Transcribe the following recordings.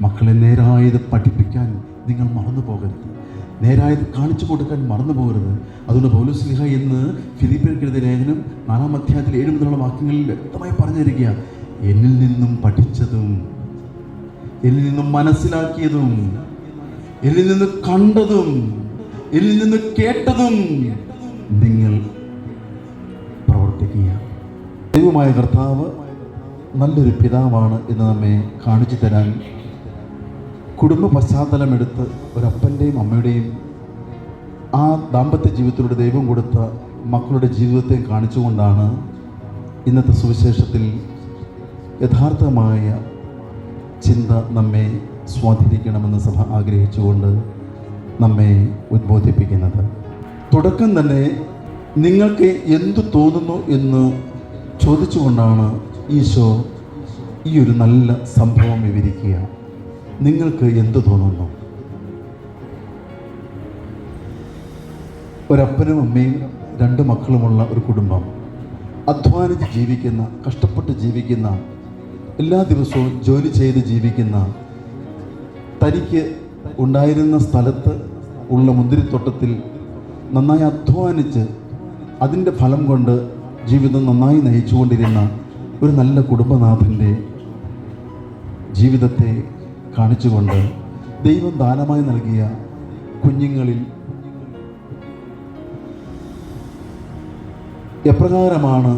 മക്കളെ നേരായത് പഠിപ്പിക്കാൻ നിങ്ങൾ മറന്നു പോകരുത്, നേരായത് കാണിച്ചു കൊടുക്കാൻ മറന്നു പോകരുത്. അതുകൊണ്ട് പൗലോസ് ശ്ലീഹ ഇന്ന് ഫിലിപ്പിയർക്ക് എഴുതിയ ലേഖനം 4-ാം അധ്യായത്തിൽ 7 മുതലുള്ള വാക്യങ്ങളിൽ വ്യക്തമായി പറഞ്ഞു തരിക, എന്നിൽ നിന്നും പഠിച്ചതും എന്നിൽ നിന്നും മനസ്സിലാക്കിയതും എന്നിൽ നിന്ന് കണ്ടതും എന്നിൽ നിന്ന് കേട്ടതും നിങ്ങൾ പ്രവർത്തിക്കുക. ദൈവമായ കർത്താവ് നല്ലൊരു പിതാവാണ് എന്ന് നമ്മെ കാണിച്ചു തരാൻ കുടുംബ പശ്ചാത്തലമെടുത്ത് ഒരപ്പൻ്റെയും അമ്മയുടെയും ആ ദാമ്പത്യ ജീവിതത്തിലൂടെ ദൈവം കൊടുത്ത മക്കളുടെ ജീവിതത്തെ കാണിച്ചുകൊണ്ടാണ് ഇന്നത്തെ സുവിശേഷത്തിൽ യഥാർത്ഥമായ ചിന്ത നമ്മെ സ്വാധീനിക്കണമെന്ന് സഭ ആഗ്രഹിച്ചുകൊണ്ട് നമ്മെ ഉദ്ബോധിപ്പിക്കുന്നത്. തുടക്കം തന്നെ നിങ്ങൾക്ക് എന്തു തോന്നുന്നു എന്ന് ചോദിച്ചുകൊണ്ടാണ് ഈശോ ഈ ഒരു നല്ല സംഭവം വിവരിക്കുക. നിങ്ങൾക്ക് എന്തു തോന്നുന്നു? ഒരപ്പനും അമ്മയും 2 മക്കളുമുള്ള ഒരു കുടുംബം, അധ്വാനിച്ച് ജീവിക്കുന്ന, കഷ്ടപ്പെട്ട് ജീവിക്കുന്ന, എല്ലാ ദിവസവും ജോലി ചെയ്ത് ജീവിക്കുന്ന, തനിക്ക് ഉണ്ടായിരുന്ന സ്ഥലത്ത് ഉള്ള മുന്തിരിത്തോട്ടത്തിൽ നന്നായി അധ്വാനിച്ച് അതിൻ്റെ ഫലം കൊണ്ട് ജീവിതം നന്നായി നയിച്ചുകൊണ്ടിരുന്ന ഒരു നല്ല കുടുംബനാഥൻ്റെ ജീവിതത്തെ കാണിച്ചുകൊണ്ട് ദൈവം ദാനമായി നൽകിയ കുഞ്ഞുങ്ങളിൽ എപ്രകാരമാണ്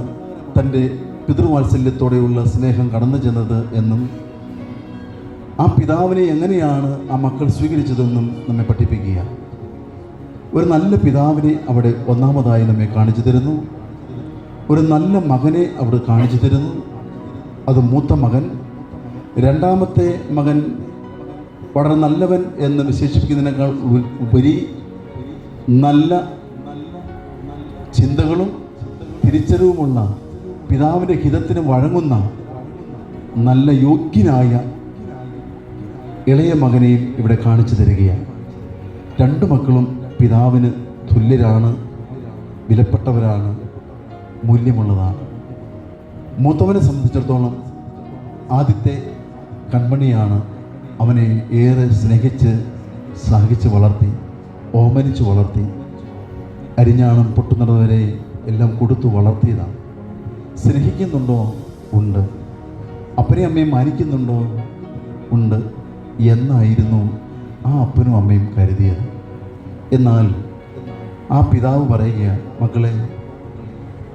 തൻ്റെ പിതൃവാത്സല്യത്തോടെയുള്ള സ്നേഹം കടന്നു ചെന്നത് എന്നും ആ പിതാവിനെ എങ്ങനെയാണ് ആ മക്കൾ സ്വീകരിച്ചതെന്നും നമ്മെ പഠിപ്പിക്കുക. ഒരു നല്ല പിതാവിനെ അവിടെ ഒന്നാമതായി നമ്മെ കാണിച്ചു തരുന്നു. ഒരു നല്ല മകനെ അവിടെ കാണിച്ചു തരുന്നു. അത് മൂത്ത മകൻ. രണ്ടാമത്തെ മകൻ വളരെ നല്ലവൻ എന്ന് വിശേഷിപ്പിക്കുന്നതിനേക്കാൾ ഉപരി നല്ല ചിന്തകളും തിരിച്ചറിവുമുള്ള, പിതാവിൻ്റെ ഹിതത്തിന് വഴങ്ങുന്ന നല്ല യോഗ്യനായ ഇളയ മകനെയും ഇവിടെ കാണിച്ചു തരികയാണ്. 2 മക്കളും പിതാവിന് തുല്യരാണ്, വിലപ്പെട്ടവരാണ്, മൂല്യമുള്ളതാണ്. മൂത്തവനെ സംബന്ധിച്ചിടത്തോളം ആദ്യത്തെ കൺമണിയാണ്. അവനെ ഏറെ സ്നേഹിച്ച് സഹിച്ച് വളർത്തി, ഓമനിച്ച് വളർത്തി, അരിഞ്ഞാണം പൊട്ടുന്നതുവരെ എല്ലാം കൊടുത്തു വളർത്തിയതാണ്. സ്നേഹിക്കുന്നുണ്ടോ? ഉണ്ട്. അപ്പനെയും അമ്മയും മാനിക്കുന്നുണ്ടോ? ഉണ്ട് എന്നായിരുന്നു ആ അപ്പനും അമ്മയും കരുതിയത്. എന്നാൽ ആ പിതാവ് പറയുക, മക്കളെ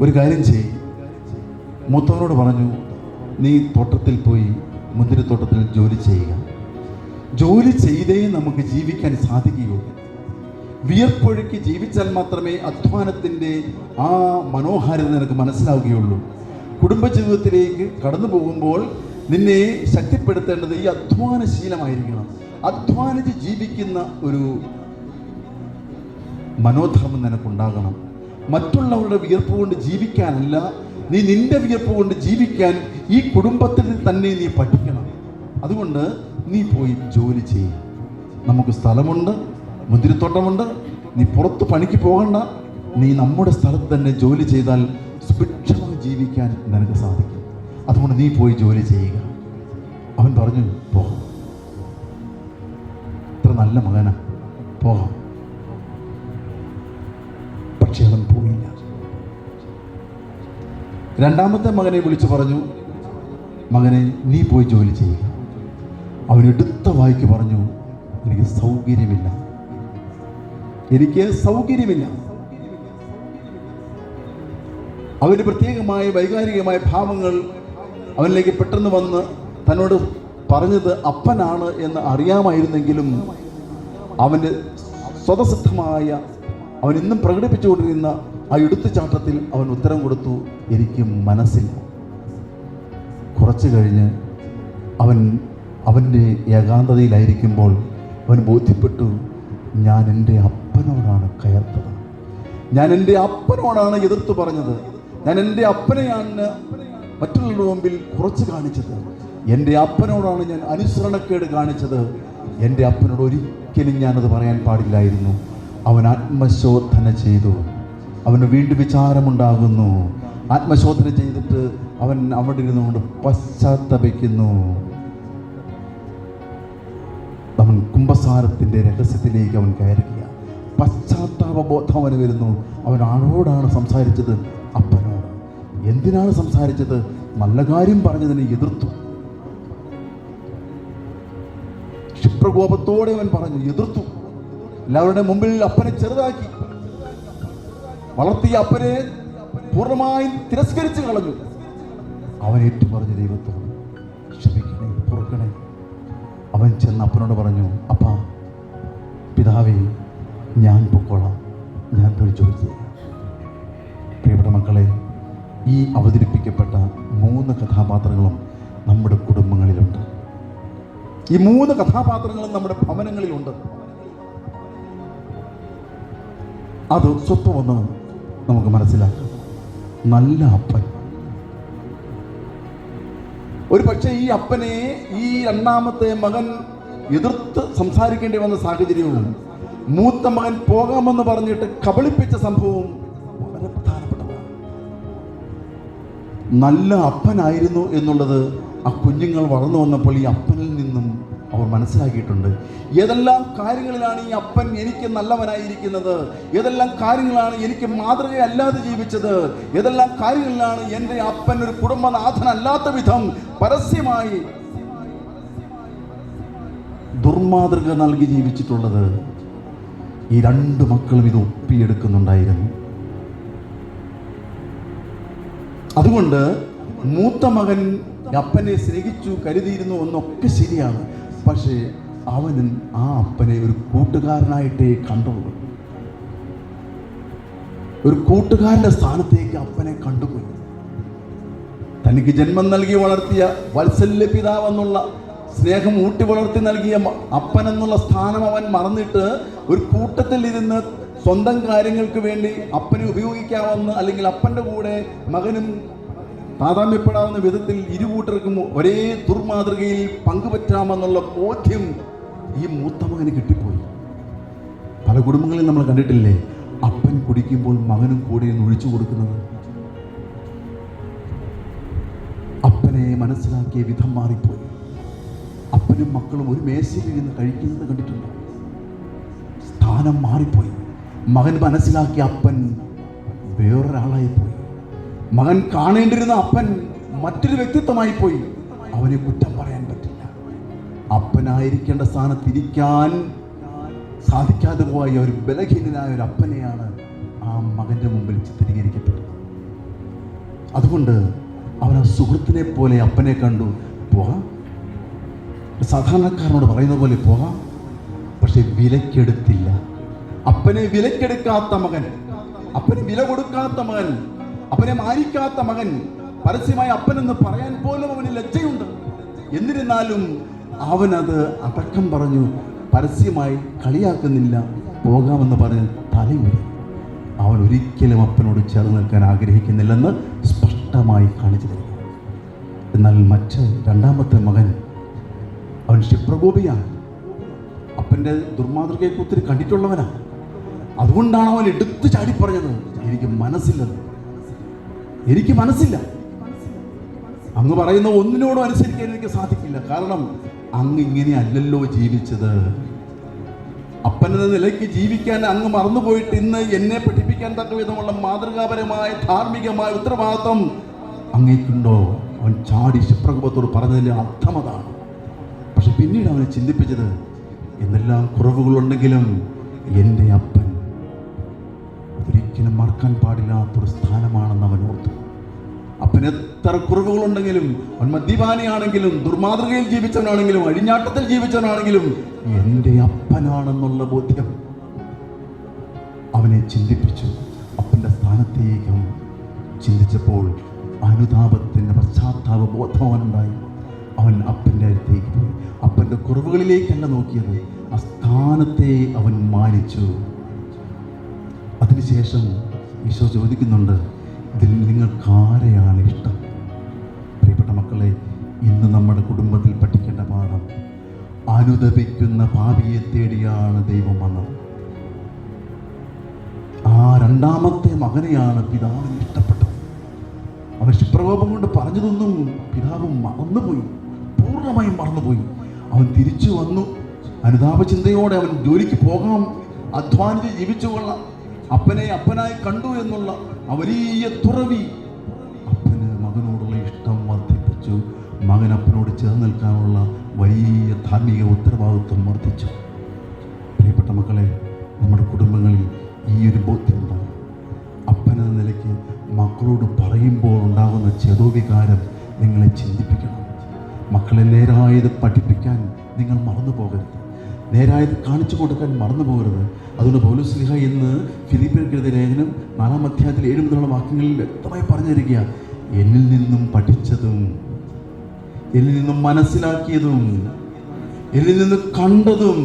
ഒരു കാര്യം ചെയ്യ്. മൂത്തവനോട് പറഞ്ഞു, നീ തോട്ടത്തിൽ പോയി മുന്തിരിത്തോട്ടത്തിൽ ജോലി ചെയ്യുക. ജോലി ചെയ്തേ നമുക്ക് ജീവിക്കാൻ സാധിക്കുകയുള്ളൂ. വിയർപ്പൊഴുക്കി ജീവിച്ചാൽ മാത്രമേ അധ്വാനത്തിൻ്റെ ആ മനോഹാരിത നിനക്ക് മനസ്സിലാവുകയുള്ളൂ. കുടുംബജീവിതത്തിലേക്ക് കടന്നു പോകുമ്പോൾ നിന്നെ ശക്തിപ്പെടുത്തേണ്ടത് ഈ അധ്വാനശീലമായിരിക്കണം. അധ്വാനിച്ച് ജീവിക്കുന്ന ഒരു മനോധർമ്മം നിനക്കുണ്ടാകണം. മറ്റുള്ളവരുടെ വിയർപ്പ് കൊണ്ട് ജീവിക്കാനല്ല, നീ നിന്റെ വിയർപ്പ് കൊണ്ട് ജീവിക്കാൻ ഈ കുടുംബത്തിൽ തന്നെ നീ പഠിക്കണം. അതുകൊണ്ട് നീ പോയി ജോലി ചെയ്യും. നമുക്ക് സ്ഥലമുണ്ട്, മുന്തിരിത്തോട്ടമുണ്ട്, നീ പുറത്ത് പണിക്ക് പോകണ്ട. നീ നമ്മുടെ സ്ഥലത്ത് തന്നെ ജോലി ചെയ്താൽ സുഭിക്ഷമായി ജീവിക്കാൻ നിനക്ക് സാധിക്കും. അതുകൊണ്ട് നീ പോയി ജോലി ചെയ്യുക. അവൻ പറഞ്ഞു, പോകാം. ഇത്ര നല്ല മകനാ, പോകാം. പക്ഷെ അവൻ പോയില്ല. രണ്ടാമത്തെ മകനെ വിളിച്ചു പറഞ്ഞു, മകനെ നീ പോയി ജോലി ചെയ്യുക. അവൻ എടുത്ത വായിക്ക് പറഞ്ഞു, എനിക്ക് സൗകര്യമില്ല. അവന് പ്രത്യേകമായ വൈകാരികമായ ഭാവങ്ങൾ അവനിലേക്ക് പെട്ടെന്ന് വന്ന് തന്നോട് പറഞ്ഞത് അപ്പനാണ് എന്ന് അറിയാമായിരുന്നെങ്കിലും അവൻ്റെ സ്വതസിദ്ധമായ, അവൻ ഇന്നും പ്രകടിപ്പിച്ചുകൊണ്ടിരുന്ന ആ എടുത്തുചാട്ടത്തിൽ അവൻ ഉത്തരം കൊടുത്തു, എനിക്ക് മനസ്സില്ല. കുറച്ചു കഴിഞ്ഞ് അവൻ്റെ ഏകാന്തതയിലായിരിക്കുമ്പോൾ അവൻ ബോധ്യപ്പെട്ടു, ഞാൻ എൻ്റെ അപ്പനോടാണ് കയർത്തത്, ഞാൻ എൻ്റെ അപ്പനോടാണ് എതിർത്ത് പറഞ്ഞത്, ഞാൻ എൻ്റെ അപ്പനെയാണ് മറ്റുള്ളവരുടെ മുമ്പിൽ കുറച്ച് കാണിച്ചത്, എൻ്റെ അപ്പനോടാണ് ഞാൻ അനുസരണക്കേട് കാണിച്ചത്. എൻ്റെ അപ്പനോട് ഒരിക്കലും ഞാനത് പറയാൻ പാടില്ലായിരുന്നു. അവൻ ആത്മശോധന ചെയ്തു. അവന് വീണ്ടും വിചാരമുണ്ടാകുന്നു. ആത്മശോധന ചെയ്തിട്ട് അവൻ അവിടെ ഇരുന്നുകൊണ്ട് പശ്ചാത്തപിക്കുന്നു. അവൻ കുമ്പസാരത്തിൻ്റെ രഹസ്യത്തിലേക്ക് അവൻ കയറുക. പശ്ചാത്താപബോധം അവന് വരുന്നു. അവൻ ആരോടാണ് സംസാരിച്ചത്? അപ്പനോട്. എന്തിനാണ് സംസാരിച്ചത്? നല്ല കാര്യം പറഞ്ഞതിനെ എതിർത്തു. ക്ഷിപ്രകോപത്തോടെ അവൻ പറഞ്ഞു, എതിർത്തു. എല്ലാവരുടെ മുമ്പിൽ അപ്പനെ ചെറുതാക്കി. വളർത്തിയ അപ്പനെ പൂർണ്ണമായും തിരസ്കരിച്ച് കളഞ്ഞു. അവൻ ഏറ്റു പറഞ്ഞു ദൈവത്തോട്, ക്ഷമിക്കണേ, പൊറുക്കണേ. അവൻ ചെന്ന് അപ്പനോട് പറഞ്ഞു, അപ്പാ, പിതാവേ, ഞാൻ പൊക്കോളാം, ഞാൻ പോയി ജോലി ചെയ്യാം. പ്രിയപ്പെട്ട മക്കളെ, ഈ അവതരിപ്പിക്കപ്പെട്ട 3 കഥാപാത്രങ്ങളും നമ്മുടെ കുടുംബങ്ങളിലുണ്ട്. ഈ 3 കഥാപാത്രങ്ങളും നമ്മുടെ ഭവനങ്ങളിലുണ്ട്. അത് സ്വത്വമെന്ന് നമുക്ക് മനസ്സിലാക്കാം. നല്ല അപ്പൻ. ഒരു പക്ഷേ ഈ അപ്പനെ ഈ രണ്ടാമത്തെ മകൻ എതിർത്ത് സംസാരിക്കേണ്ടി വന്ന സാഹചര്യവും മൂത്ത മകൻ പോകാമെന്ന് പറഞ്ഞിട്ട് കബളിപ്പിച്ച സംഭവവും വളരെ പ്രധാനപ്പെട്ടതാണ്. നല്ല അപ്പനായിരുന്നു എന്നുള്ളത് ആ കുഞ്ഞുങ്ങൾ വളർന്നു വന്നപ്പോൾ ഈ അപ്പനിൽ നിന്നും അവർ മനസ്സിലാക്കിയിട്ടുണ്ട്. ഏതെല്ലാം കാര്യങ്ങളിലാണ് ഈ അപ്പൻ എനിക്ക് നല്ലവനായിരിക്കുന്നത്, ഏതെല്ലാം കാര്യങ്ങളാണ് എനിക്ക് മാതൃകയല്ലാതെ ജീവിച്ചത്, ഏതെല്ലാം കാര്യങ്ങളിലാണ് എൻ്റെ അപ്പൻ ഒരു കുടുംബനാഥനല്ലാത്ത വിധം പരസ്യമായി ദുർമാതൃക നൽകി ജീവിച്ചിട്ടുള്ളത്. ഈ 2 മക്കളും ഇത് ഒപ്പിയെടുക്കുന്നുണ്ടായിരുന്നു. അതുകൊണ്ട് മൂത്ത മകൻ അപ്പനെ സ്നേഹിച്ചു, കരുതിയിരുന്നു എന്നൊക്കെ ശരിയാണ്. പക്ഷേ അവന് ആ അപ്പനെ ഒരു കൂട്ടുകാരനായിട്ടേ കണ്ടുള്ളൂ. ഒരു കൂട്ടുകാരന്റെ സ്ഥാനത്തേക്ക് അപ്പനെ കണ്ടുപോയി. തനിക്ക് ജന്മം നൽകി വളർത്തിയ വാത്സല്യ പിതാവ് എന്നുള്ള സ്നേഹം ഊട്ടി വളർത്തി നൽകിയ അപ്പൻ എന്നുള്ള സ്ഥാനം അവൻ മറന്നിട്ട് ഒരു കൂട്ടത്തിൽ ഇരുന്ന് സ്വന്തം കാര്യങ്ങൾക്ക് വേണ്ടി അപ്പനെ ഉപയോഗിക്കാമെന്ന്, അല്ലെങ്കിൽ അപ്പൻ്റെ കൂടെ മകനും താതാമ്യപ്പെടാവുന്ന വിധത്തിൽ ഇരുകൂട്ടർക്കും ഒരേ ദുർമാതൃകയിൽ പങ്കുപറ്റാമെന്നുള്ള ബോധ്യം ഈ മൂത്ത മകന് കിട്ടിപ്പോയി. പല കുടുംബങ്ങളിൽ നമ്മൾ കണ്ടിട്ടില്ലേ, അപ്പൻ കുടിക്കുമ്പോൾ മകനും കൂടെ ഒഴിച്ചു കൊടുക്കുന്നത്. അപ്പനെ മനസ്സിലാക്കിയ വിധം മാറിപ്പോയി. അപ്പനും മക്കളും ഒരു മേശയിൽ ഇരുന്ന് കഴിക്കുന്നത് കണ്ടിട്ടുണ്ടോ? സ്ഥാനം മാറിപ്പോയി. മകൻ മനസ്സിലാക്കിയ അപ്പൻ വേറൊരാളായിപ്പോയി. മകൻ കാണേണ്ടിരുന്ന അപ്പൻ മറ്റൊരു വ്യക്തിത്വമായി പോയി. അവനെ കുറ്റം പറയാൻ പറ്റില്ല. അപ്പനായിരിക്കേണ്ട സ്ഥാനത്തിരിക്കാൻ സാധിക്കാതെ പോയ ഒരു ബലഹീനനായ ഒരു അപ്പനെയാണ് ആ മകന്റെ മുമ്പിൽ ചിത്രീകരിക്കപ്പെട്ടത്. അതുകൊണ്ട് അവൻ ആ സുഹൃത്തിനെ പോലെ അപ്പനെ കണ്ടു. പോകാം, സാധാരണക്കാരനോട് പറയുന്ന പോലെ പോകാം. പക്ഷെ വിലക്കെടുത്തില്ല. അപ്പനെ വിലക്കെടുക്കാത്ത മകൻ, അപ്പന് വില കൊടുക്കാത്ത മകൻ, അപ്പനെ മാനിക്കാത്ത മകൻ, പരസ്യമായി അപ്പനെന്ന് പറയാൻ പോലും അവന് ലജ്ജയുണ്ട്. എന്നിരുന്നാലും അവനത് അടക്കം പറഞ്ഞു. പരസ്യമായി കളിയാക്കുന്നില്ല, പോകാമെന്ന് പറഞ്ഞ് തലയുരി. അവൻ ഒരിക്കലും അപ്പനോട് ചേർന്ന് നിൽക്കാൻ ആഗ്രഹിക്കുന്നില്ലെന്ന് സ്പഷ്ടമായി കാണിച്ചു തരിക. എന്നാൽ രണ്ടാമത്തെ മകൻ, അവൻ ക്ഷിപ്രകോപിയാണ്. അപ്പൻ്റെ ദുർമാതൃകയെ ഒത്തിരി കണ്ടിട്ടുള്ളവനാണ്. അതുകൊണ്ടാണ് അവൻ എടുത്തു ചാടി പറഞ്ഞത്, എനിക്ക് മനസ്സില്ല, അങ്ങ് പറയുന്ന ഒന്നിനോടും അനുസരിക്കാൻ എനിക്ക് സാധിക്കില്ല. കാരണം അങ്ങ് ഇങ്ങനെ അല്ലല്ലോ ജീവിച്ചത്. അപ്പനെന്ന നിലയ്ക്ക് ജീവിക്കാൻ അങ്ങ് മറന്നുപോയിട്ട് ഇന്ന് എന്നെ പഠിപ്പിക്കാൻ തക്ക വിധമുള്ള മാതൃകാപരമായ ധാർമ്മികമായ ഉത്തരവാദിത്വം അങ്ങേക്കുണ്ടോ? അവൻ ചാടി ക്ഷിപ്രകോപത്തോട് പറഞ്ഞതിൻ്റെ അർത്ഥം അതാണ്. പക്ഷെ പിന്നീട് അവനെ ചിന്തിപ്പിച്ചത്, എന്തെല്ലാം കുറവുകളുണ്ടെങ്കിലും എൻ്റെ അപ്പൻ ഒരിക്കലും മറക്കാൻ പാടില്ലാത്തൊരു സ്ഥാനമാണെന്ന് അവൻ ഓർത്തു. അപ്പന് എത്ര കുറവുകളുണ്ടെങ്കിലും, അവൻ മദ്യപാനിയാണെങ്കിലും, ദുർമാതൃകയിൽ ജീവിച്ചവനാണെങ്കിലും, അഴിഞ്ഞാട്ടത്തിൽ ജീവിച്ചവനാണെങ്കിലും എൻ്റെ അപ്പനാണെന്നുള്ള ബോധ്യം അവനെ ചിന്തിപ്പിച്ചു. അപ്പൻ്റെ സ്ഥാനത്തേക്ക് ചിന്തിച്ചപ്പോൾ അനുതാപത്തിൻ്റെ പശ്ചാത്താപ ബോധം അവനുണ്ടായി. അവൻ അപ്പൻ്റെ അടുത്തേക്ക് പോയി. അപ്പൻ്റെ കുറവുകളിലേക്കല്ല നോക്കിയത്, ആ സ്ഥാനത്തെ അവൻ മാനിച്ചു. അതിനുശേഷം ഈശോ ചോദിക്കുന്നുണ്ട്, ഇതിൽ നിങ്ങൾക്ക് ആരെയാണ് ഇഷ്ടം? പ്രിയപ്പെട്ട മക്കളെ, ഇന്ന് നമ്മുടെ കുടുംബത്തിൽ പഠിക്കേണ്ട പാഠം, അനുതപിക്കുന്ന പാപിയെ തേടിയാണ് ദൈവം വന്നത്. ആ രണ്ടാമത്തെ മകനെയാണ് പിതാവിന് ഇഷ്ടപ്പെട്ടത്. അവൻ ക്ഷിപ്രകോപം കൊണ്ട് പറഞ്ഞതൊന്നും പിതാവ് മറന്നുപോയി, പൂർണ്ണമായും മറന്നുപോയി. അവൻ തിരിച്ചു വന്നു. അനുതാപ ചിന്തയോടെ അവൻ ജോലിക്ക് പോകാം, അധ്വാനിച്ച് ജീവിച്ചു കൊള്ളാം. അപ്പനെ അപ്പനായി കണ്ടു എന്നുള്ള ആ വലിയ തുറവി അപ്പന് മകനോടുള്ള ഇഷ്ടം വർദ്ധിപ്പിച്ചു. മകൻ അപ്പനോട് ചേർന്ന് നിൽക്കാനുള്ള വലിയ ധാർമ്മിക ഉത്തരവാദിത്വം വർദ്ധിച്ചു. പ്രിയപ്പെട്ട മക്കളെ, നമ്മുടെ കുടുംബങ്ങളിൽ ഈ ഒരു ബോധ്യമുണ്ടാകും. അപ്പനെന്ന നിലയ്ക്ക് മക്കളോട് പറയുമ്പോൾ ഉണ്ടാകുന്ന ചേതോവികാരം നിങ്ങളെ ചിന്തിപ്പിക്കണം. മക്കളെ നേരായത് പഠിപ്പിക്കാൻ നിങ്ങൾ മറന്നു പോകരുത്, നേരായത് കാണിച്ചു കൊടുക്കാൻ മറന്നു പോകരുത്. അതുകൊണ്ട് പൗലോസ് ശ്ലീഹ ഇന്ന് ഫിലിപ്പിയർക്ക് എഴുതിയ ലേഖനം 4-ാം അധ്യായത്തിൽ 7 മുതലുള്ള വാക്യങ്ങളിൽ വ്യക്തമായി പറഞ്ഞിരിക്കുക, എന്നിൽ നിന്നും പഠിച്ചതും എന്നിൽ നിന്നും മനസ്സിലാക്കിയതും എന്നിൽ നിന്ന് കണ്ടതും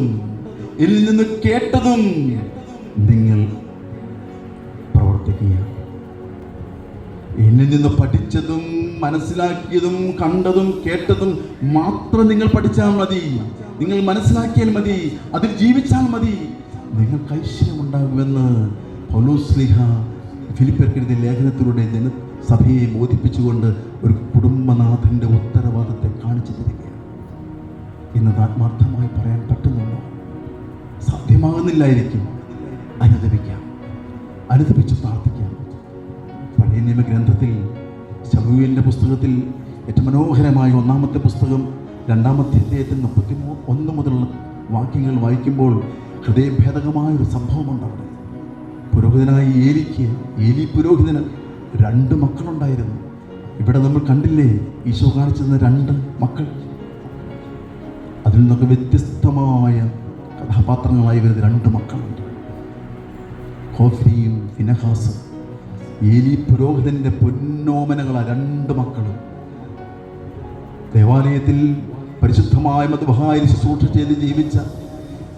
എന്നിൽ നിന്ന് കേട്ടതും നിങ്ങൾ പ്രവർത്തിക്കുക. എന്നിൽ നിന്ന് പഠിച്ചതും മനസ്സിലാക്കിയതും കണ്ടതും കേട്ടതും മാത്രം നിങ്ങൾ പഠിച്ചാൽ മതി, നിങ്ങൾ മനസ്സിലാക്കിയാൽ മതി, അതിൽ ജീവിച്ചാൽ മതി, നിങ്ങൾക്ക് ഐശ്വര്യമുണ്ടാകുമെന്ന് പൗലോസ് ശ്ലീഹ ഫിലിപ്പിയർക്ക് എഴുതിയ ലേഖനത്തിലൂടെ ജനസഭയെ ബോധിപ്പിച്ചുകൊണ്ട് ഒരു കുടുംബനാഥൻ്റെ ഉത്തരവാദിത്തത്തെ കാണിച്ചു തരികയാണ്. ഇന്നത് ആത്മാർത്ഥമായി പറയാൻ പറ്റുന്നുണ്ടോ? സാധ്യമാകുന്നില്ലായിരിക്കും. അനുദപിച്ച് പ്രാർത്ഥിക്കാം. പഴയ നിയമഗ്രന്ഥത്തിൽ ശമൂവേലിൻ്റെ പുസ്തകത്തിൽ ഏറ്റവും മനോഹരമായ 1-ാമത്തെ പുസ്തകം 2-ാമത്തെ അധ്യായത്തിൽ 31 മുതലുള്ള വാക്യങ്ങൾ വായിക്കുമ്പോൾ ഹൃദയഭേദകമായൊരു സംഭവമുണ്ടാകും. പുരോഹിതനായ ഏലി പുരോഹിതന് 2 മക്കളുണ്ടായിരുന്നു. ഇവിടെ നമ്മൾ കണ്ടില്ലേ ഈശോ കാണിച്ചത് 2 മക്കൾ. അതിൽ നിന്നൊക്കെ വ്യത്യസ്തമായ കഥാപാത്രങ്ങളായി വരുന്ന 2 മക്കളുണ്ട്, ഹോഫ്നിയും ഫിനഹാസും. ഏലി പുരോഹിതന്റെ പൊന്നോമനകളാണ് 2 മക്കളും. ദേവാലയത്തിൽ പരിശുദ്ധമായ മദ്ബഹായിൽ ശുശ്രൂഷ ചെയ്ത് ജീവിച്ച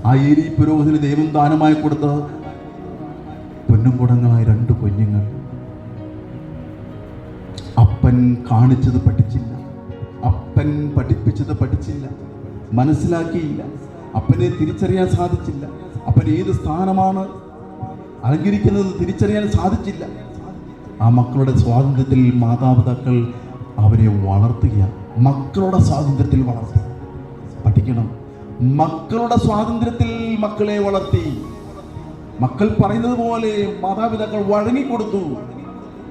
ആ ഏലി പുരോഹിതന് ദൈവം ദാനമായി കൊടുത്ത പൊന്നും കുടങ്ങളായ 2 കുഞ്ഞുങ്ങൾ. അപ്പൻ കാണിച്ചത് പഠിച്ചില്ല, അപ്പൻ പഠിപ്പിച്ചത് പഠിച്ചില്ല, മനസ്സിലാക്കിയില്ല, അപ്പനെ തിരിച്ചറിയാൻ സാധിച്ചില്ല, അപ്പൻ ഏത് സ്ഥാനമാണ് അലങ്കരിക്കുന്നത് തിരിച്ചറിയാൻ സാധിച്ചില്ല. ആ മക്കളുടെ സ്വാതന്ത്ര്യത്തിൽ മാതാപിതാക്കൾ അവരെ വളർത്തുക, മക്കളുടെ സ്വാതന്ത്ര്യത്തിൽ വളർത്തി. പഠിക്കണം, മക്കളുടെ സ്വാതന്ത്ര്യത്തിൽ മക്കളെ വളർത്തി. മക്കൾ പറയുന്നത് പോലെ മാതാപിതാക്കൾ വഴങ്ങിക്കൊടുത്തു.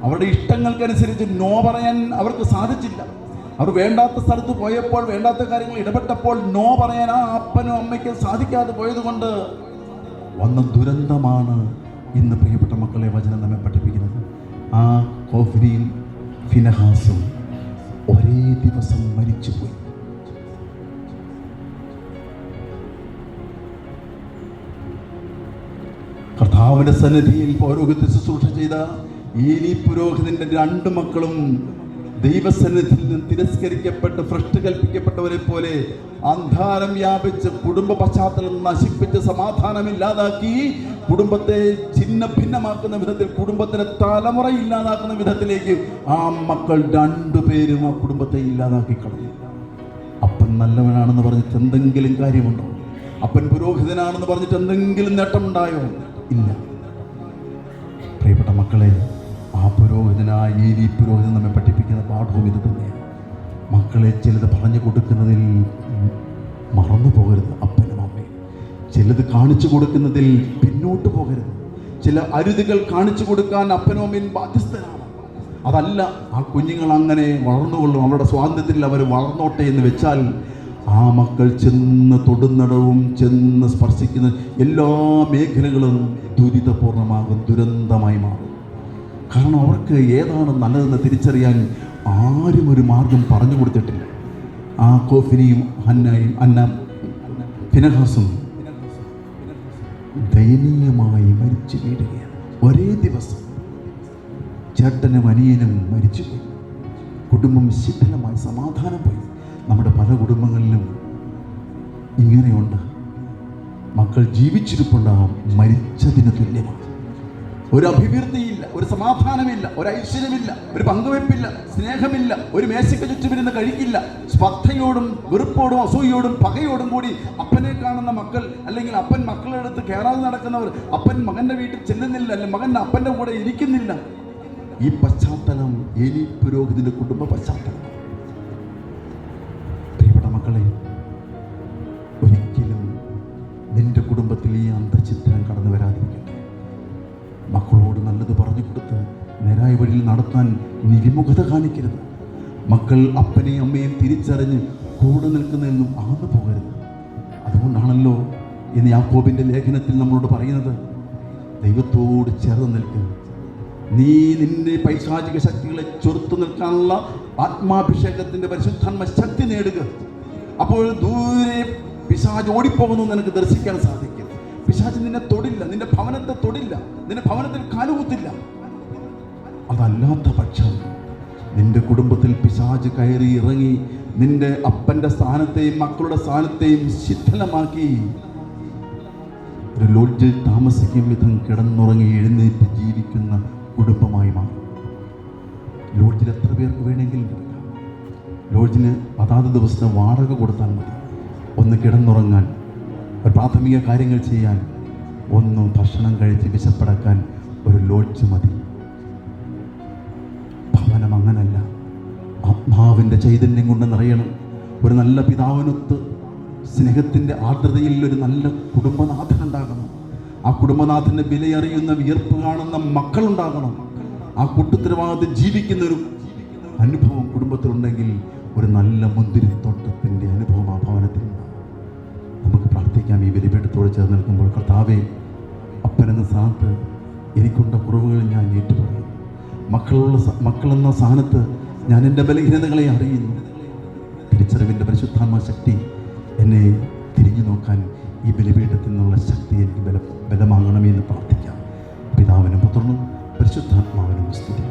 അവരുടെ ഇഷ്ടങ്ങൾക്കനുസരിച്ച് നോ പറയാൻ അവർക്ക് സാധിച്ചില്ല. അവർ വേണ്ടാത്ത സ്ഥലത്ത് പോയപ്പോൾ, വേണ്ടാത്ത കാര്യങ്ങൾ ഇടപെട്ടപ്പോൾ നോ പറയാൻ ആ അപ്പനും അമ്മയ്ക്കും സാധിക്കാതെ പോയതുകൊണ്ട് വന്ന ദുരന്തമാണ് ഇന്ന് പ്രിയപ്പെട്ട മക്കളെ വചനം നമ്മെ പഠിപ്പിക്കുന്നത്. ആ ഹോഫ്നിയും ഫിനഹാസും ഒരേ ദിവസം മരിച്ചുപോയി. കർത്താവിന്റെ സന്നിധിയിൽ പൗരോഹിത്യ ശുശ്രൂഷ ചെയ്ത ഏലി പുരോഹിതന്റെ 2 മക്കളും ദൈവസന്നിധിയിൽ നിന്ന് തിരസ്കരിക്കപ്പെട്ട് ഭ്രഷ്ട് കൽപ്പിക്കപ്പെട്ടവരെ പോലെ അന്ധാരം വ്യാപിച്ച് കുടുംബ പശ്ചാത്തലം നശിപ്പിച്ച് സമാധാനമില്ലാതാക്കി, കുടുംബത്തെ ഛിന്ന ഭിന്നമാക്കുന്ന വിധത്തിൽ, കുടുംബത്തിന് തലമുറ ഇല്ലാതാക്കുന്ന വിധത്തിലേക്ക് ആ മക്കൾ 2 പേരും ആ കുടുംബത്തെ ഇല്ലാതാക്കി കളഞ്ഞു. അപ്പൻ നല്ലവനാണെന്ന് പറഞ്ഞിട്ട് എന്തെങ്കിലും കാര്യമുണ്ടോ? അപ്പൻ പുരോഹിതനാണെന്ന് പറഞ്ഞിട്ട് എന്തെങ്കിലും നേട്ടമുണ്ടായോ? ഇല്ല. പ്രിയപ്പെട്ട മക്കളെ, ആ പുരോഹിതനായ ഏലി പുരോഹിതൻ നമ്മെ പഠിപ്പിക്കുന്ന പാഠവും ഇത് തന്നെയാണ്. മക്കളെ ചിലത് പറഞ്ഞു കൊടുക്കുന്നതിൽ മറന്നു പോകരുത്. അപ്പനും അമ്മയും ചിലത് കാണിച്ചു കൊടുക്കുന്നതിൽ പിന്നോട്ട് പോകരുത്. ചില അരുതുകൾ കാണിച്ചു കൊടുക്കാൻ അപ്പനും അമ്മയും ബാധ്യസ്ഥരാണ്. അതല്ല, ആ കുഞ്ഞുങ്ങൾ അങ്ങനെ വളർന്നുകൊള്ളും, അവരുടെ സ്വാതന്ത്ര്യത്തിൽ അവർ വളർന്നോട്ടെ എന്ന് വെച്ചാൽ ആ മക്കൾ ചെന്ന് തൊടുന്നിടവും ചെന്ന് സ്പർശിക്കുന്ന എല്ലാ മേഖലകളും ദുരിതപൂർണമാകും, ദുരന്തമായി മാറും. കാരണം അവർക്ക് ഏതാണ് നല്ലതെന്ന് തിരിച്ചറിയാൻ ആരും ഒരു മാർഗം പറഞ്ഞു കൊടുത്തിട്ടില്ല. ആ ഹോഫ്നിയും ഫിനഹാസും ദയനീയമായി മരിച്ചു വീഴുകയാണ്. ഒരേ ദിവസം ചേട്ടനും അനിയനും മരിച്ചുപോയി. കുടുംബം ശിഥിലമായി, സമാധാനം പോയി. നമ്മുടെ പല കുടുംബങ്ങളിലും ഇങ്ങനെയുണ്ട്. മക്കൾ ജീവിച്ചിരിപ്പുണ്ടാവും, മരിച്ചതിന് തുല്യമാണ്. ഒരു അഭിവൃദ്ധിയില്ല, ഒരു സമാധാനമില്ല, ഒരു ഐശ്വര്യമില്ല, ഒരു പങ്കുവെപ്പില്ല, സ്നേഹമില്ല, ഒരു മേശയ്ക്ക് ചുറ്റുമിരുന്ന് കഴിക്കില്ല. സ്പർദ്ധയോടും വെറുപ്പോടും അസൂയോടും പകയോടും കൂടി അപ്പനെ കാണുന്ന മക്കൾ, അല്ലെങ്കിൽ അപ്പൻ മക്കളുടെ അടുത്ത് കയറാതെ നടക്കുന്നവർ, അപ്പൻ മകൻ്റെ വീട്ടിൽ ചെല്ലുന്നില്ല, അല്ലെങ്കിൽ മകൻ അപ്പൻ്റെ കൂടെ ഇരിക്കുന്നില്ല. ഈ പശ്ചാത്തലം ഏലി പുരോഹിതന്റെ കുടുംബ പശ്ചാത്തലം. പ്രിയപ്പെട്ട മക്കളെ, ഒരിക്കലും നിന്റെ കുടുംബത്തിൽ ഈ അന്തർചിത്രം കടന്നു വരാതിരിക്കട്ടെ. മക്കളോട് നല്ലത് പറഞ്ഞു കൊടുത്ത് നേരായ വഴിയിൽ നടത്താൻ നിവിമുഖത കാണിക്കരുത്. മക്കൾ അപ്പനെയും അമ്മയും തിരിച്ചറിഞ്ഞ് കൂടെ നിൽക്കുന്നതെന്നും ആന്നു പോകരുത്. അതുകൊണ്ടാണല്ലോ ഇന്ന് യാക്കോബിൻ്റെ ലേഖനത്തിൽ നമ്മളോട് പറയുന്നത്, ദൈവത്തോട് ചേർന്ന് നിൽക്കുക. നീ നിന്റെ പൈശാചിക ശക്തികളെ ചെറുത്തു നിൽക്കാനുള്ള ആത്മാഭിഷേകത്തിൻ്റെ പരിശുദ്ധാത്മ ശക്തി നേടുക. അപ്പോൾ ദൂരെ പിശാച് ഓടിപ്പോകുന്നു നിനക്ക് ദർശിക്കാൻ സാധിക്കും. പിശാച് നിന്നെ തൊടില്ല, നിന്റെ ഭവനത്തെ തൊടില്ല, നിന്റെ ഭവനത്തിൽ കാലുകുത്തില്ല. അതല്ലാത്ത പക്ഷം നിന്റെ കുടുംബത്തിൽ പിശാച് കയറി ഇറങ്ങി നിന്റെ അപ്പൻ്റെ സ്ഥാനത്തെയും മക്കളുടെ സ്ഥാനത്തെയും ശിഥിലമാക്കി ഒരു ലോഡ്ജിൽ താമസിക്കും വിധം കിടന്നുറങ്ങി എഴുന്നേറ്റ് ജീവിക്കുന്ന കുടുംബമായി മാറും. ലോഡ്ജിൽ എത്ര പേർക്ക് വേണമെങ്കിലും കിടക്കാം. ലോഡ്ജിന് അതാത് ദിവസത്തെ വാടക കൊടുത്താൽ മതി. ഒന്ന് കിടന്നുറങ്ങാൻ, ഒരു പ്രാഥമിക കാര്യങ്ങൾ ചെയ്യാൻ, ഒന്ന് ഭക്ഷണം കഴിച്ച് വിശപ്പടക്കാൻ ഒരു ലോഡ്ജ് മതി. ഭവനം അങ്ങനല്ല. ആത്മാവിൻ്റെ ചൈതന്യം കൊണ്ട് നിറയണം. ഒരു നല്ല പിതാവിനൊത്ത് സ്നേഹത്തിൻ്റെ ആർദ്രതയിൽ ഒരു നല്ല കുടുംബനാഥൻ ഉണ്ടാകണം. ആ കുടുംബനാഥൻ്റെ വിലയറിയുന്ന വിയർപ്പ് കാണുന്ന മക്കളുണ്ടാകണം. ആ കൂട്ടുത്തരവാദിത്വം ജീവിക്കുന്ന ഒരു അനുഭവം കുടുംബത്തിലുണ്ടെങ്കിൽ ഒരു നല്ല മുന്തിരിത്തോട്ടത്തിൻ്റെ അനുഭവം ആ ഭവനത്തിലുണ്ടാകും. നമുക്ക് പ്രാർത്ഥിക്കാം. ഈ ബലിപീഠത്തോട് ചേർന്ന് നിൽക്കുമ്പോൾ, കർത്താവേ, അപ്പനെന്ന സ്ഥാനത്ത് എനിക്കുണ്ട കുറവുകൾ ഞാൻ ഏറ്റുപറയുന്നു. മക്കളെന്ന സ്ഥാനത്ത് ഞാൻ എൻ്റെ ബലഹീനതകളെ അറിയുന്നു. തിരിച്ചറിവിൻ്റെ പരിശുദ്ധാത്മ ശക്തി എന്നെ തിരിഞ്ഞു നോക്കാൻ ഈ ബലിപീഠത്തിൽ നിന്നുള്ള ശക്തി എനിക്ക് ബലമാകണമെന്ന് പ്രാർത്ഥിക്കാം. പിതാവിനും പുത്രനും പരിശുദ്ധാത്മാവിനും സ്തുതി.